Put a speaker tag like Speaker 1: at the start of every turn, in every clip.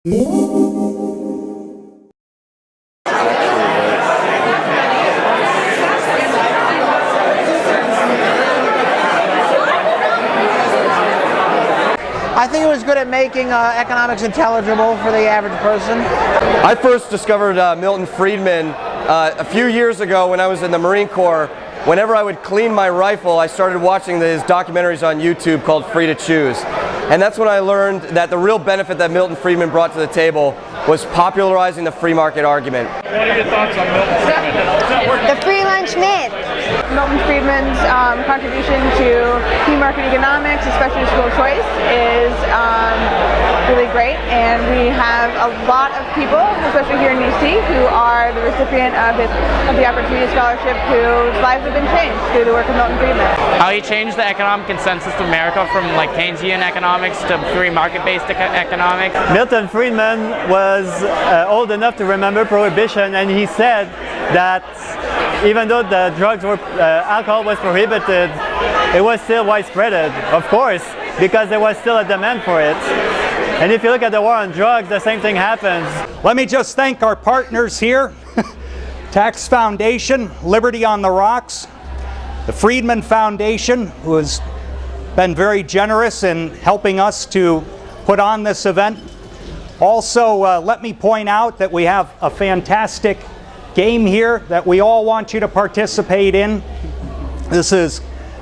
Speaker 1: I think it was good at making economics intelligible for the average person.
Speaker 2: I first discovered Milton Friedman a few years ago when I was in the Marine Corps. Whenever I would clean my rifle, I started watching his documentaries on YouTube called Free to Choose. And that's when I learned that the real benefit that Milton Friedman brought to the table was popularizing the free market argument.
Speaker 3: What are your thoughts on Milton Friedman?
Speaker 4: The free lunch myth.
Speaker 5: Milton Friedman's contribution to free market economics, especially school choice, is really great, and we have a lot of people, especially here in UC, who are the recipient of the Opportunity Scholarship, whose lives have been changed through the work of Milton Friedman.
Speaker 6: How he changed the economic consensus of America from like Keynesian economics to free market-based economics.
Speaker 7: Milton Friedman was old enough to remember Prohibition, and he said that even though the drugs were, alcohol was prohibited, it was still widespread, of course, because there was still a demand for it. And if you look at the war on drugs, the same thing happens.
Speaker 8: Let me just thank our partners here, Tax Foundation, Liberty on the Rocks, the Friedman Foundation, who has been very generous in helping us to put on this event. Also, let me point out that we have a fantastic game here that we all want you to participate in. This is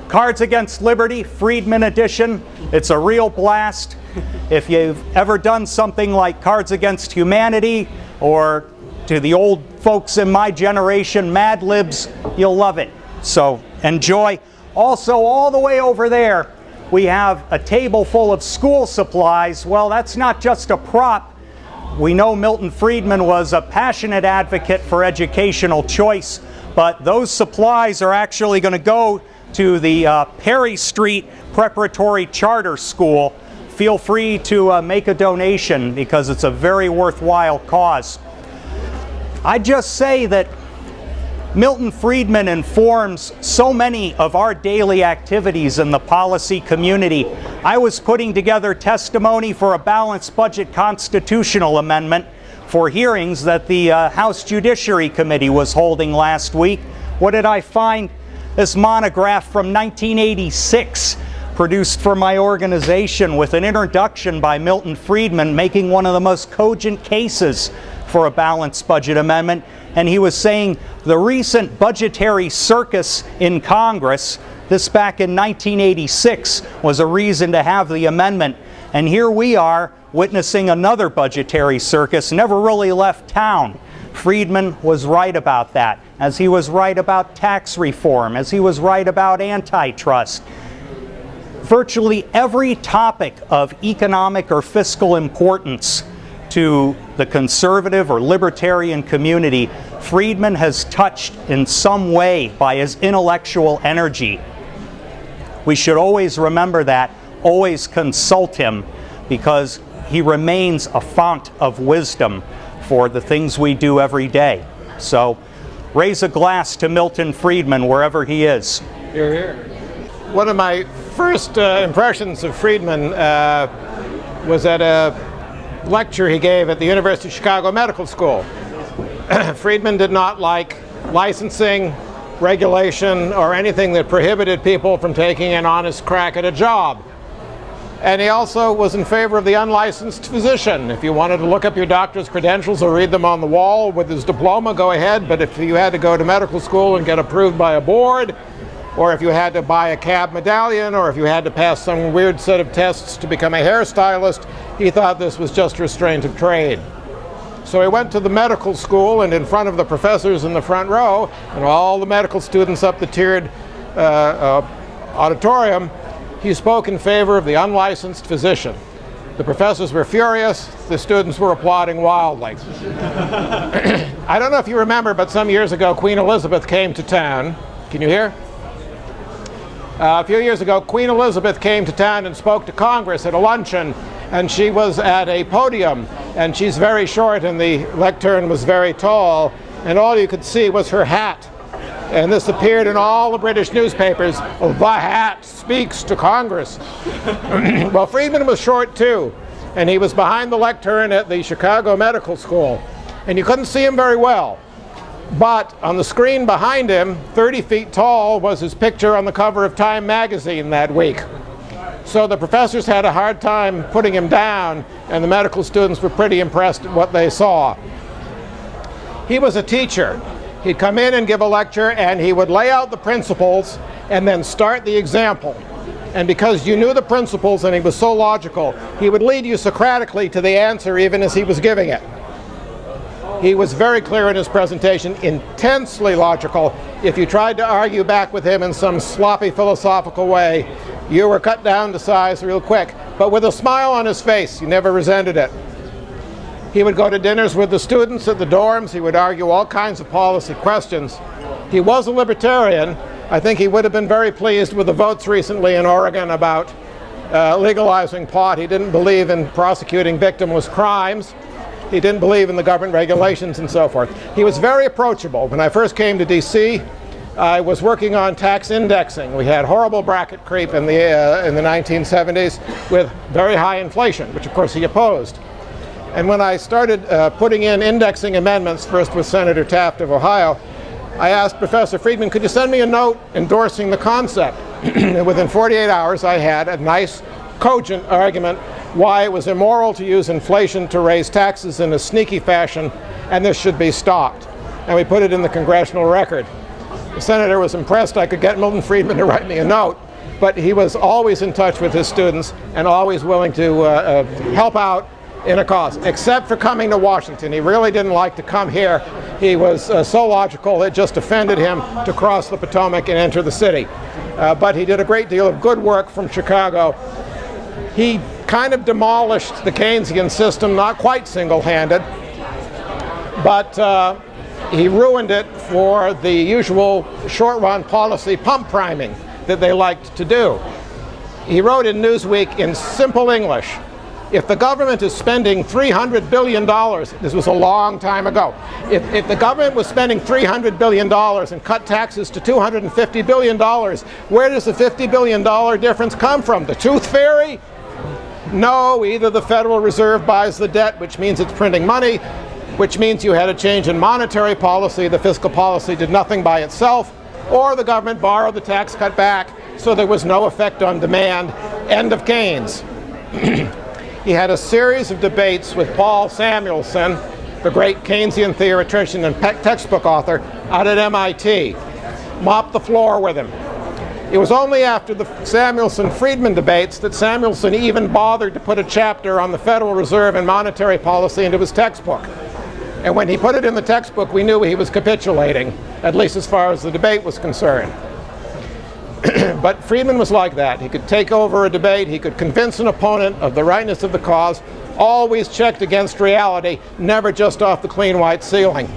Speaker 8: Cards Against Liberty, Friedman edition. It's a real blast. If you've ever done something like Cards Against Humanity, or to the old folks in my generation, Mad Libs, you'll love it. So enjoy. Also, all the way over there, we have a table full of school supplies. Well, that's not just a prop. We know Milton Friedman was a passionate advocate for educational choice, but those supplies are actually going to go to the Perry Street Preparatory Charter School. Feel free to make a donation because it's a very worthwhile cause. I just say that Milton Friedman informs so many of our daily activities in the policy community. I was putting together testimony for a balanced budget constitutional amendment for hearings that the House Judiciary Committee was holding last week. What did I find? This monograph from 1986, produced for my organization, with an introduction by Milton Friedman making one of the most cogent cases for a balanced budget amendment. And he was saying the recent budgetary circus in Congress, this back in 1986, was a reason to have the amendment. And here we are witnessing another budgetary circus, never really left town. Friedman was right about that, as he was right about tax reform, as he was right about antitrust. Virtually every topic of economic or fiscal importance to the conservative or libertarian community, Friedman has touched in some way by his intellectual energy. We should always remember that, always consult him, because he remains a font of wisdom for the things we do every day. So raise a glass to Milton Friedman wherever he is.
Speaker 3: You're here.
Speaker 9: One of my first impressions of Friedman was at a lecture he gave at the University of Chicago Medical School. Friedman did not like licensing, regulation, or anything that prohibited people from taking an honest crack at a job. And he also was in favor of the unlicensed physician. If you wanted to look up your doctor's credentials or read them on the wall with his diploma, go ahead. But if you had to go to medical school and get approved by a board, or if you had to buy a cab medallion, or if you had to pass some weird set of tests to become a hairstylist, he thought this was just restraint of trade. So he went to the medical school, and in front of the professors in the front row and all the medical students up the tiered auditorium, he spoke in favor of the unlicensed physician. The professors were furious, the students were applauding wildly. I don't know if you remember, but some years ago Queen Elizabeth came to town. Can you hear? A few years ago, Queen Elizabeth came to town and spoke to Congress at a luncheon, and she was at a podium, and she's very short and the lectern was very tall, and all you could see was her hat. And this appeared in all the British newspapers. "Oh, the hat speaks to Congress." Well, Friedman was short too, And he was behind the lectern at the Chicago Medical School. And you couldn't see him very well. But on the screen behind him, 30 feet tall, was his picture on the cover of Time magazine that week. So the professors had a hard time putting him down, and the medical students were pretty impressed at what they saw. He was a teacher. He'd come in and give a lecture, and he would lay out the principles and then start the example. And because you knew the principles and he was so logical, he would lead you Socratically to the answer even as he was giving it. He was very clear in his presentation, intensely logical. If you tried to argue back with him in some sloppy philosophical way, you were cut down to size real quick. But with a smile on his face, you never resented it. He would go to dinners with the students at the dorms. He would argue all kinds of policy questions. He was a libertarian. I think he would have been very pleased with the votes recently in Oregon about legalizing pot. He didn't believe in prosecuting victimless crimes. He didn't believe in the government regulations and so forth. He was very approachable. When I first came to DC, I was working on tax indexing. We had horrible bracket creep in the 1970s with very high inflation, which of course he opposed. And when I started putting in indexing amendments, first with Senator Taft of Ohio, I asked Professor Friedman, could you send me a note endorsing the concept? And within 48 hours, I had a nice, cogent argument why it was immoral to use inflation to raise taxes in a sneaky fashion, and this should be stopped. And we put it in the congressional record. The senator was impressed I could get Milton Friedman to write me a note, but he was always in touch with his students and always willing to help out in a cause, except for coming to Washington. He really didn't like to come here. He was so logical it just offended him to cross the Potomac and enter the city. But he did a great deal of good work from Chicago. He kind of demolished the Keynesian system, not quite single-handed, but he ruined it for the usual short-run policy pump priming that they liked to do. He wrote in Newsweek in simple English, if the government is spending $300 billion, this was a long time ago, if the government was spending $300 billion and cut taxes to $250 billion, where does the $50 billion difference come from? The tooth fairy? No, either the Federal Reserve buys the debt, which means it's printing money, which means you had a change in monetary policy, the fiscal policy did nothing by itself, or the government borrowed the tax cut back, so there was no effect on demand. End of Keynes. He had a series of debates with Paul Samuelson, the great Keynesian theoretician and textbook author, out at MIT. Mopped the floor with him. It was only after the Samuelson-Friedman debates that Samuelson even bothered to put a chapter on the Federal Reserve and monetary policy into his textbook. And when he put it in the textbook, we knew he was capitulating, at least as far as the debate was concerned. But Friedman was like that. He could take over a debate, he could convince an opponent of the rightness of the cause, always checked against reality, never just off the clean white ceiling.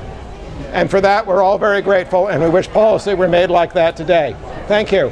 Speaker 9: And for that, we're all very grateful, and we wish policy were made like that today. Thank you.